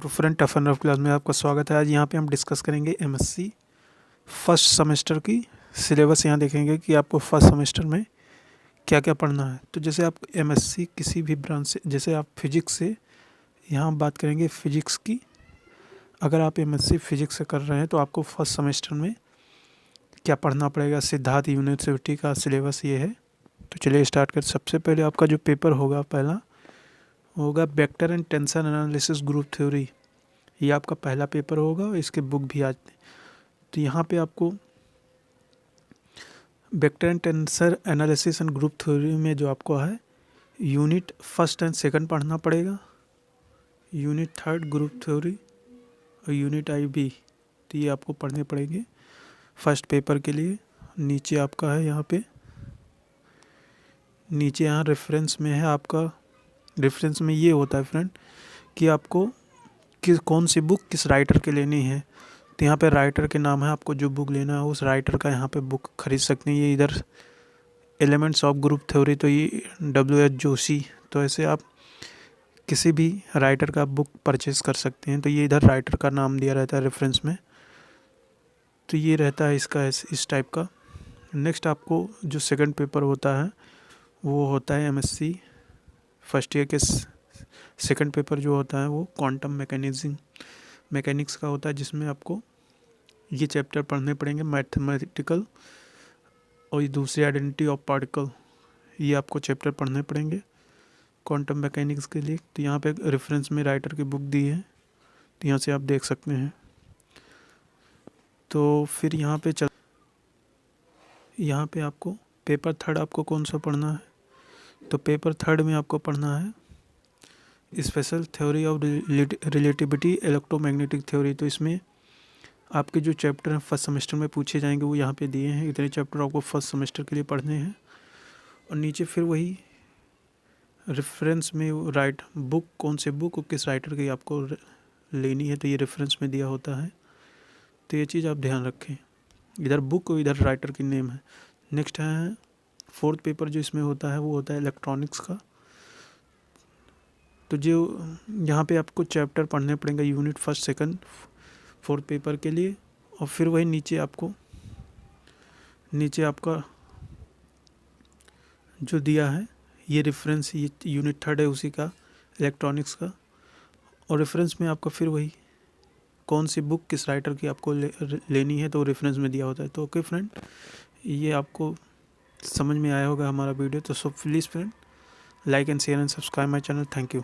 तो friend tough and rough class में आपका स्वागत है। आज यहाँ पे हम डिस्कस करेंगे एमएससी फर्स्ट सेमेस्टर की सिलेबस। यहाँ देखेंगे कि आपको फर्स्ट सेमेस्टर में क्या क्या पढ़ना है। तो जैसे आप एमएससी किसी भी ब्रांच से, जैसे आप फिजिक्स से, यहाँ हम बात करेंगे फिजिक्स की। अगर आप एमएससी फिजिक्स से कर रहे हैं तो आपको फर्स्ट सेमेस्टर में क्या पढ़ना पड़ेगा। सिद्धार्थ यूनिवर्सिटी का सिलेबस ये है। तो चलिए स्टार्ट कर। सबसे पहले आपका जो पेपर होगा पहला होगा vector and tensor analysis group theory. ये आपका पहला पेपर होगा और इसके बुक भी आज। तो यहाँ पे आपको vector and tensor analysis and group theory में जो आपको है यूनिट फर्स्ट एंड सेकंड पढ़ना पड़ेगा, यूनिट थर्ड ग्रुप थ्योरी और यूनिट IB। तो ये आपको पढ़ने पड़ेंगे फर्स्ट पेपर के लिए। नीचे आपका है यहाँ पे, नीचे यहाँ रेफरेंस में है आपका। रेफरेंस में ये होता है फ्रेंड कि आपको कौन सी बुक किस राइटर के लेनी है। तो यहाँ पे राइटर के नाम है, आपको जो बुक लेना है उस राइटर का यहाँ पे बुक खरीद सकते हैं। ये इधर एलिमेंट्स ऑफ ग्रुप थ्योरी, तो ये WH जोशी। तो ऐसे आप किसी भी राइटर का बुक परचेज कर सकते हैं। तो ये इधर राइटर का नाम दिया रहता है रेफरेंस में। तो ये रहता है इसका इस टाइप का। नेक्स्ट आपको जो सेकंड पेपर होता है वो होता है MSc फर्स्ट ईयर के सेकंड पेपर जो होता है वो क्वांटम मैकेनिक्स का होता है, जिसमें आपको ये चैप्टर पढ़ने पड़ेंगे मैथमेटिकल और ये दूसरी आइडेंटिटी ऑफ पार्टिकल। ये आपको चैप्टर पढ़ने पड़ेंगे क्वांटम मैकेनिक्स के लिए। तो यहाँ पे रेफरेंस में राइटर की बुक दी है, तो यहाँ से आप देख सकते हैं। तो फिर यहाँ पे आपको पेपर थर्ड आपको कौन सा पढ़ना है। तो पेपर थर्ड में आपको पढ़ना है special theory of relativity electromagnetic theory. तो इसमें आपके जो चैप्टर हैं फर्स्ट सेमेस्टर में पूछे जाएंगे वो यहाँ पे दिए हैं। इतने चैप्टर आपको फर्स्ट सेमेस्टर के लिए पढ़ने हैं। और नीचे फिर वही रेफरेंस में राइट बुक, कौन से बुक और किस राइटर की आपको लेनी है, तो ये रेफरेंस में दिया होता है। तो ये चीज़ आप ध्यान रखें, इधर बुक और इधर राइटर की नेम है। नेक्स्ट है फोर्थ पेपर जो इसमें होता है वो होता है इलेक्ट्रॉनिक्स का। तो जो यहाँ पे आपको चैप्टर पढ़ने पड़ेंगे unit first second fourth paper के लिए। और फिर वही नीचे आपका जो दिया है ये रेफरेंस, ये यूनिट थर्ड है उसी का, इलेक्ट्रॉनिक्स का। और रेफरेंस में आपका फिर वही कौन सी बुक किस राइटर की आपको लेनी है तो रेफरेंस में दिया होता है। तो ओके फ्रेंड, ये आपको समझ में आया होगा हमारा वीडियो। तो so please friend like and share and subscribe my channel. Thank you.